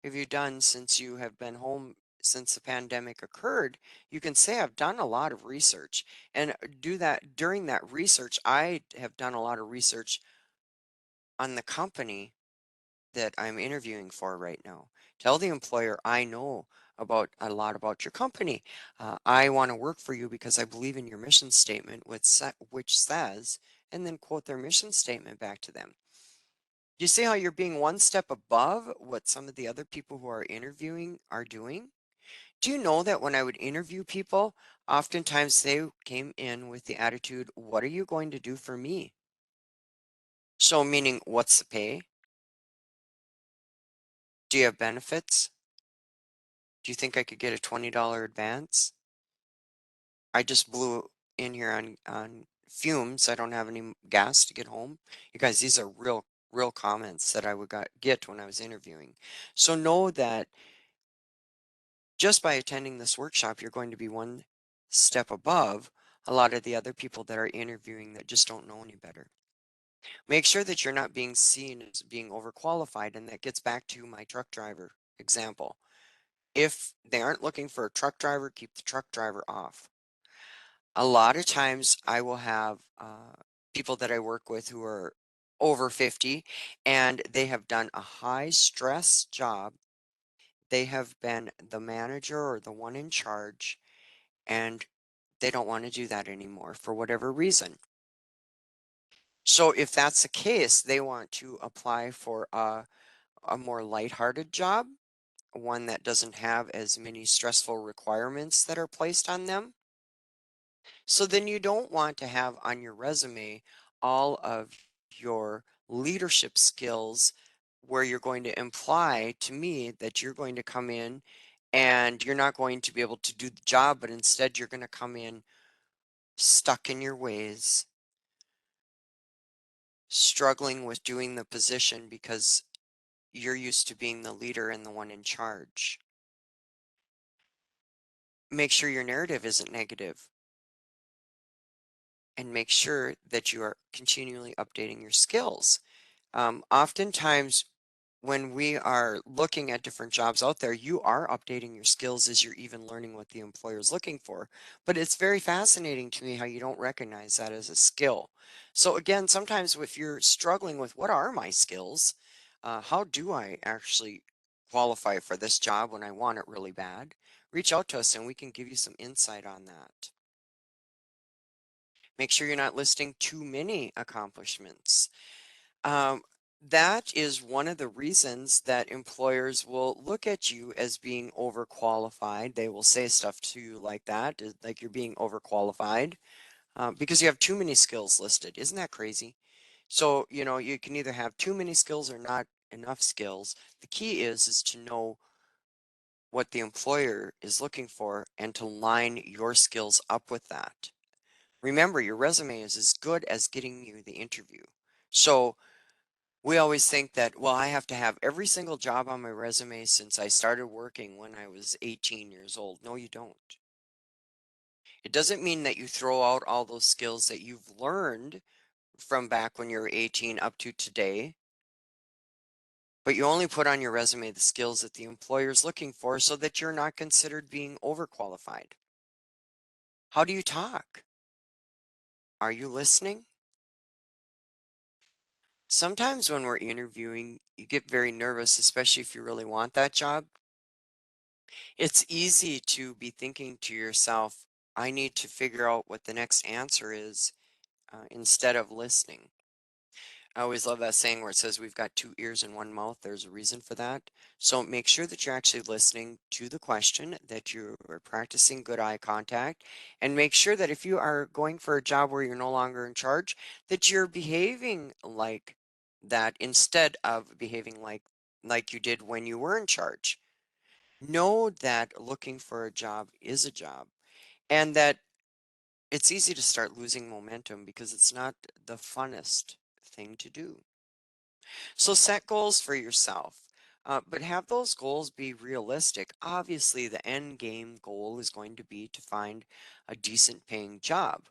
[SPEAKER 1] have you done since you have been home since the pandemic occurred, you can say, I've done a lot of research. And do that during that research. I have done a lot of research on the company that I'm interviewing for right now. Tell the employer, I know about a lot about your company. I want to work for you because I believe in your mission statement, which says, and then quote their mission statement back to them. You see how you're being one step above what some of the other people who are interviewing are doing? Do you know that when I would interview people, oftentimes they came in with the attitude, what are you going to do for me? So, meaning, what's the pay? Do you have benefits? Do you think I could get a $20 advance? I just blew in here on fumes. I don't have any gas to get home. You guys, these are real comments that I would get when I was interviewing. So know that just by attending this workshop, you're going to be one step above a lot of the other people that are interviewing that just don't know any better. Make sure that you're not being seen as being overqualified, and that gets back to my truck driver example. If they aren't looking for a truck driver, keep the truck driver off. A lot of times I will have people that I work with who are over 50 and they have done a high stress job. They have been the manager or the one in charge, and they don't want to do that anymore for whatever reason. So if that's the case, they want to apply for a more lighthearted job, one that doesn't have as many stressful requirements that are placed on them. So then you don't want to have on your resume all of your leadership skills where you're going to imply to me that you're going to come in and you're not going to be able to do the job, but instead you're going to come in stuck in your ways, struggling with doing the position because you're used to being the leader and the one in charge. Make sure your narrative isn't negative, and make sure that you are continually updating your skills. Oftentimes, when we are looking at different jobs out there, you are updating your skills as you're even learning what the employer is looking for. But it's very fascinating to me how you don't recognize that as a skill. So, again, sometimes if you're struggling with what are my skills, how do I actually qualify for this job when I want it really bad? Reach out to us and we can give you some insight on that. Make sure you're not listing too many accomplishments. Um, that is one of the reasons that employers will look at you as being overqualified. They will say stuff to you like that, like you're being overqualified, because you have too many skills listed. Isn't that crazy? So, you can either have too many skills or not enough skills. The key is to know what the employer is looking for and to line your skills up with that. Remember, your resume is as good as getting you the interview. So, we always think that, well, I have to have every single job on my resume since I started working when I was 18 years old. No, you don't. It doesn't mean that you throw out all those skills that you've learned from back when you were 18 up to today, but you only put on your resume the skills that the employer is looking for so that you're not considered being overqualified. How do you talk? Are you listening? Sometimes when we're interviewing, you get very nervous, especially if you really want that job. It's easy to be thinking to yourself, I need to figure out what the next answer is instead of listening. I always love that saying where it says we've got two ears and one mouth. There's a reason for that. So make sure that you're actually listening to the question, that you are practicing good eye contact, and make sure that if you are going for a job where you're no longer in charge, that you're behaving like that instead of behaving like you did when you were in charge. Know that looking for a job is a job, and that it's easy to start losing momentum because it's not the funnest thing to do. So set goals for yourself. But have those goals be realistic. Obviously, the end game goal is going to be to find a decent paying job.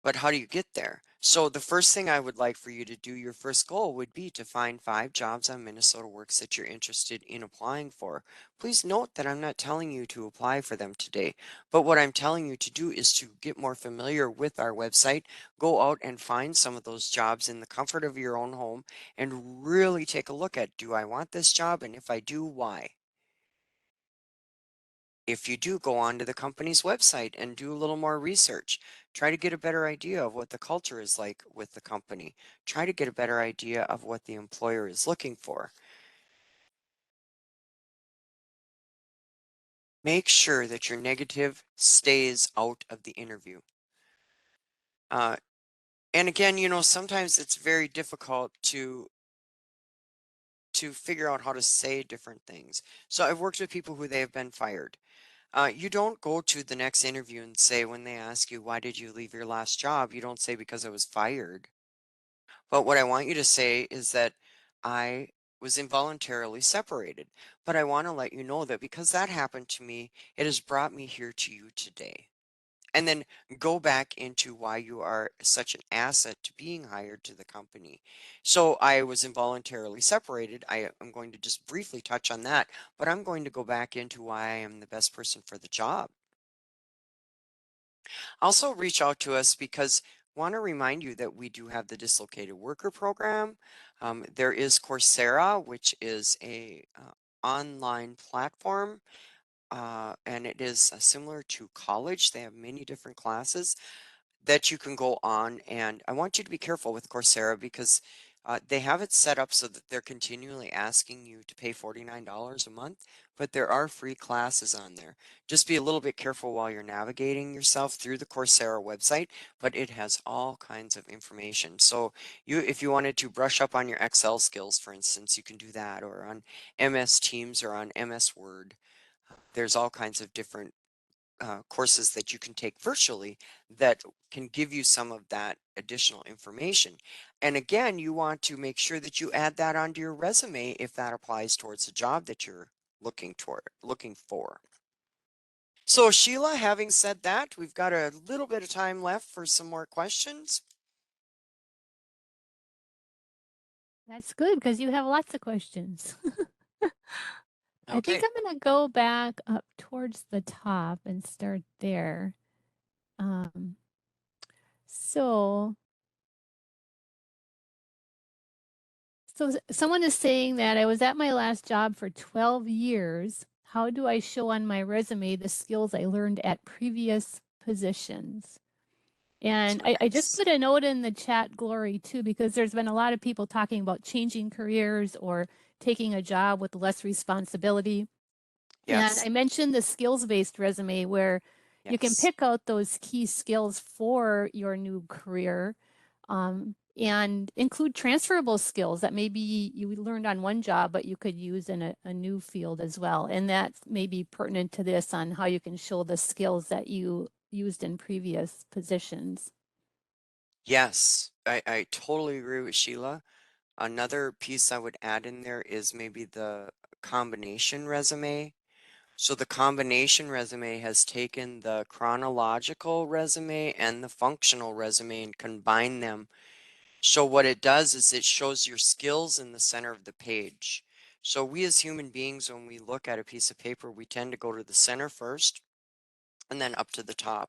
[SPEAKER 1] But how do you get there? So the first thing I would like for you to do, your first goal would be to find 5 jobs on Minnesota Works that you're interested in applying for. Please note that I'm not telling you to apply for them today, but what I'm telling you to do is to get more familiar with our website, go out and find some of those jobs in the comfort of your own home, and really take a look at, do I want this job? And if I do, why? If you do, go on to the company's website and do a little more research. Try to get a better idea of what the culture is like with the company. Try to get a better idea of what the employer is looking for. Make sure that your negative stays out of the interview. Uh, and again, sometimes it's very difficult to figure out how to say different things. So I've worked with people who they have been fired. You don't go to the next interview and say, when they ask you, why did you leave your last job? You don't say, because I was fired. But what I want you to say is that I was involuntarily separated. But I want to let you know that because that happened to me, it has brought me here to you today. And then go back into why you are such an asset to being hired to the company. So I was involuntarily separated. I am going to just briefly touch on that, but I'm going to go back into why I am the best person for the job. Also, reach out to us because want to remind you that we do have the dislocated worker program. There is Coursera, which is a online platform, and it is similar to college. They have many different classes that you can go on. And I want you to be careful with Coursera because they have it set up so that they're continually asking you to pay $49 a month, but there are free classes on there. Just be a little bit careful while you're navigating yourself through the Coursera website, but it has all kinds of information. So if you wanted to brush up on your Excel skills, for instance, you can do that, or on MS Teams or on MS Word. There's all kinds of different courses that you can take virtually that can give you some of that additional information. And again, you want to make sure that you add that onto your resume if that applies towards the job that you're looking for. So Sheila, having said that, we've got a little bit of time left for some more questions.
[SPEAKER 2] That's good because you have lots of questions. I think
[SPEAKER 1] Okay.
[SPEAKER 2] I'm going to go back up towards the top and start there. Um, so, so someone is saying that I was at my last job for 12 years. How do I show on my resume the skills I learned at previous positions? And I just
[SPEAKER 1] Yes.
[SPEAKER 2] put a note in the chat, Glory, too, because there's been a lot of people talking about changing careers or taking a job with less responsibility. And
[SPEAKER 1] Yes.
[SPEAKER 2] I mentioned the skills-based resume where you can
[SPEAKER 1] Yes.
[SPEAKER 2] pick out those key skills for your new career, and include transferable skills that maybe you learned on one job, but you could use in a new field as well. And that may be pertinent to this on how you can show the skills that you used in previous positions.
[SPEAKER 1] Yes. I totally agree with Sheila. Another piece I would add in there is maybe the combination resume. So the combination resume has taken the chronological resume and the functional resume and combined them. So what it does is it shows your skills in the center of the page. So we as human beings, when we look at a piece of paper, we tend to go to the center first and then up to the top.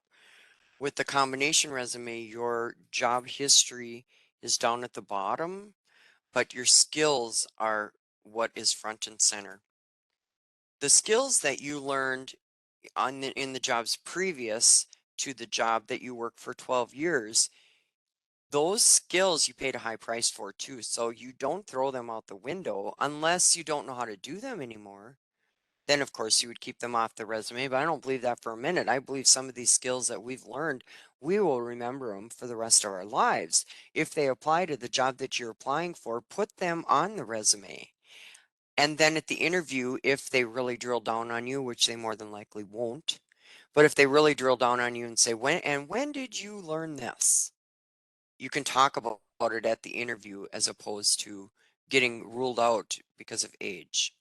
[SPEAKER 1] With the combination resume, your job history is down at the bottom, but your skills are what is front and center. The skills that you learned in the jobs previous to the job that you worked for 12 years, those skills you paid a high price for too. So you don't throw them out the window unless you don't know how to do them anymore. Then, of course, you would keep them off the resume, but I don't believe that for a minute. I believe some of these skills that we've learned, we will remember them for the rest of our lives. If they apply to the job that you're applying for, put them on the resume. And then at the interview, if they really drill down on you, which they more than likely won't, but if they really drill down on you and say, when did you learn this? You can talk about it at the interview as opposed to getting ruled out because of age.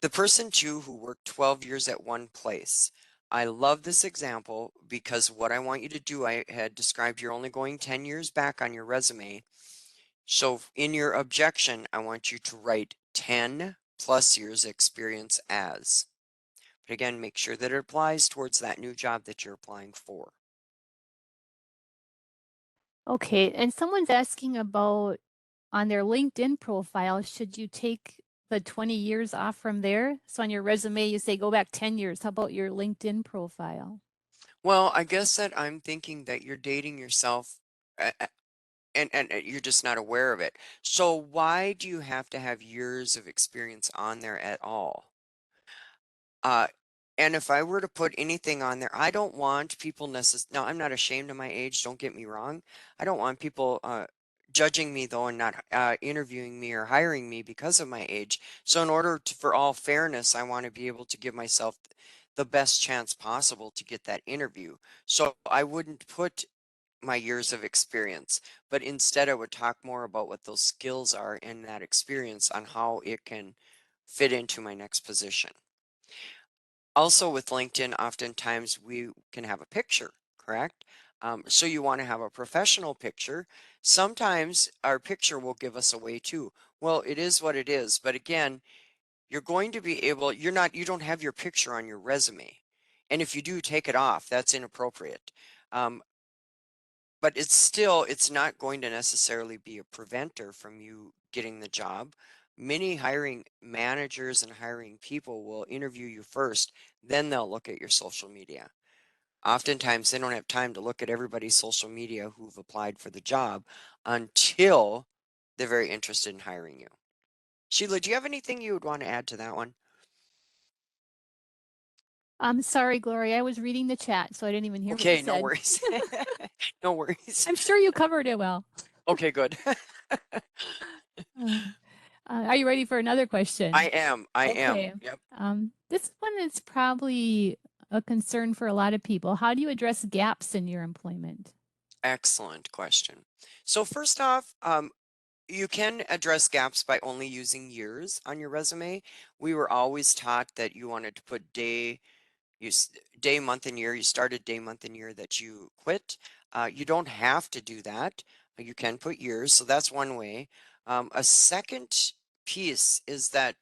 [SPEAKER 1] The person too who worked 12 years at one place. I love this example because what I want you to do, I had described you're only going 10 years back on your resume. So in your objection, I want you to write 10 plus years experience as. But again, make sure that it applies towards that new job that you're applying for.
[SPEAKER 2] Okay, and someone's asking about on their LinkedIn profile, should you take the 20 years off from there? So on your resume, you say go back 10 years. How about your LinkedIn profile?
[SPEAKER 1] Well, I guess that I'm thinking that you're dating yourself and you're just not aware of it. So why do you have to have years of experience on there at all? Uh, and if I were to put anything on there, I don't want people now, I'm not ashamed of my age, don't get me wrong. I don't want people judging me though and not interviewing me or hiring me because of my age. So in order to, for all fairness, I want to be able to give myself the best chance possible to get that interview. So I wouldn't put my years of experience, but instead I would talk more about what those skills are in that experience on how it can fit into my next position. Also with LinkedIn, oftentimes we can have a picture, correct? So you want to have a professional picture. Sometimes our picture will give us away too. Well, it is what it is. But again, you're going to be able, you don't have your picture on your resume. And if you do, take it off. That's inappropriate. Um, but it's not going to necessarily be a preventer from you getting the job. Many hiring managers and hiring people will interview you first, then they'll look at your social media. Oftentimes, they don't have time to look at everybody's social media who've applied for the job until they're very interested in hiring you. Sheila, do you have anything you would want to add to that one?
[SPEAKER 2] I'm sorry, Gloria. I was reading the chat, so I didn't even hear what you
[SPEAKER 1] Okay, no
[SPEAKER 2] said.
[SPEAKER 1] worries. No worries.
[SPEAKER 2] I'm sure you covered it well.
[SPEAKER 1] Okay, good.
[SPEAKER 2] Uh, are you ready for another
[SPEAKER 1] I
[SPEAKER 2] question?
[SPEAKER 1] am. I am.
[SPEAKER 2] Okay.
[SPEAKER 1] Yep.
[SPEAKER 2] This one is probably a concern for a lot of people. How do you address gaps in your employment?
[SPEAKER 1] Excellent question. So first off, you can address gaps by only using years on your resume. We were always taught that you wanted to put day, month, and year. You started day, month, and year that you quit. You don't have to do that. You can put years, so that's one way. A second piece is that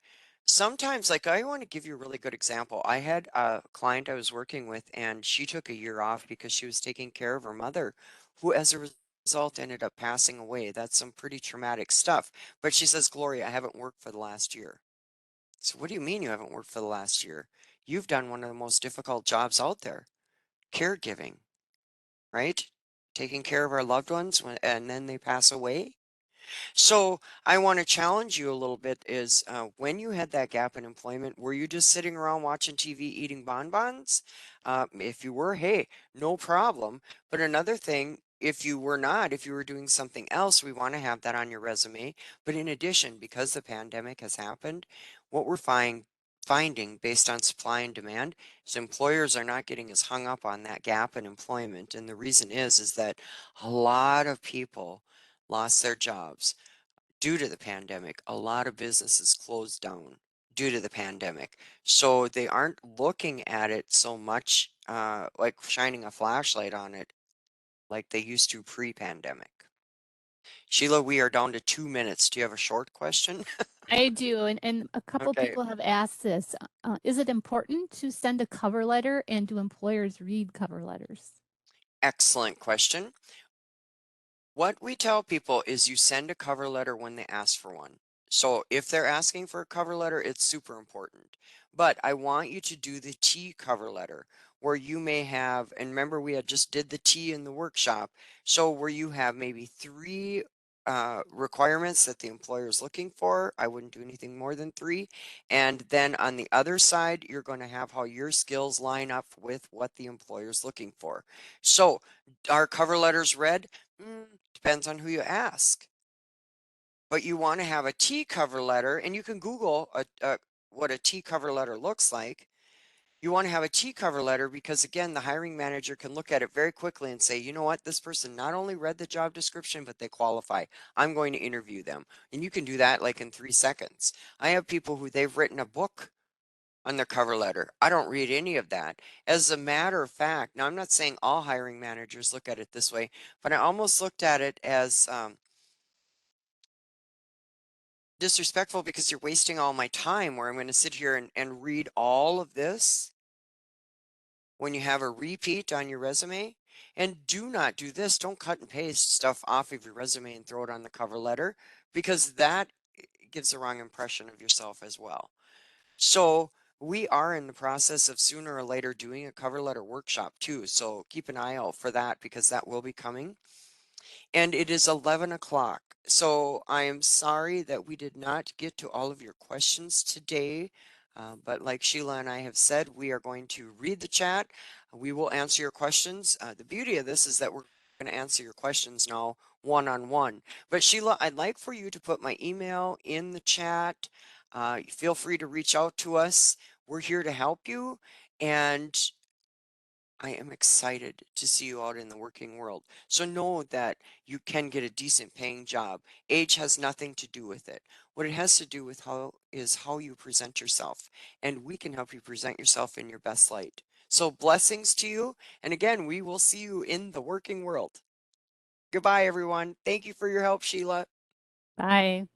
[SPEAKER 1] sometimes, like I want to give you a really good example. I had a client I was working with, and she took a year off because she was taking care of her mother, who, as a result, ended up passing away. That's some pretty traumatic stuff. But she says, Gloria, I haven't worked for the last year. So what do you mean you haven't worked for the last year? You've done one of the most difficult jobs out there, caregiving, right? Taking care of our loved ones and then they pass away. So I want to challenge you a little bit is when you had that gap in employment, were you just sitting around watching TV eating bonbons? If you were, hey, no problem. But another thing, if you were not, if you were doing something else, we want to have that on your resume. But in addition, because the pandemic has happened, what we're finding based on supply and demand is employers are not getting as hung up on that gap in employment. And the reason is that a lot of people lost their jobs due to the pandemic. A lot of businesses closed down due to the pandemic. So they aren't looking at it so much like shining a flashlight on it like they used to pre-pandemic. Sheila, we are down to 2 minutes. Do you have a short question?
[SPEAKER 2] I do, and a couple
[SPEAKER 1] Okay,
[SPEAKER 2] people have asked this. Is it important to send a cover letter, and do employers read cover letters?
[SPEAKER 1] excellent question. What we tell people is you send a cover letter when they ask for one. So if they're asking for a cover letter, it's super important. But I want you to do the T cover letter where you may have, and remember we had just did the T in the workshop. So where you have maybe three requirements that the employer is looking for. I wouldn't do anything more than three. And then on the other side, you're going to have how your skills line up with what the employer is looking for. So are cover letters read? Depends on who you ask. But you want to have a T cover letter, and you can Google what a T cover letter looks like. You want to have a T cover letter because, again, the hiring manager can look at it very quickly and say, you know what, this person not only read the job description, but they qualify. I'm going to interview them. And you can do that like in 3 seconds. I have people who they've written a book on their cover letter. I don't read any of that. As a matter of fact, now I'm not saying all hiring managers look at it this way, but I almost looked at it as disrespectful because you're wasting all my time where I'm going to sit here and read all of this when you have a repeat on your resume. And do not do this. Don't cut and paste stuff off of your resume and throw it on the cover letter because that gives the wrong impression of yourself as well. So we are in the process of sooner or later doing a cover letter workshop too. So keep an eye out for that because that will be coming. And it is 11 o'clock. So I am sorry that we did not get to all of your questions today. But like Sheila and I have said, we are going to read the chat. We will answer your questions. The beauty of this is that we're going to answer your questions now one on one. But Sheila, I'd like for you to put my email in the chat. Feel free to reach out to us. We're here to help you. And I am excited to see you out in the working world. So know that you can get a decent paying job. Age has nothing to do with it. What it has to do with how you present yourself, and we can help you present yourself in your best light. So blessings to you, and again, we will see you in the working world. Goodbye, everyone. Thank you for your help, Sheila.
[SPEAKER 2] Bye.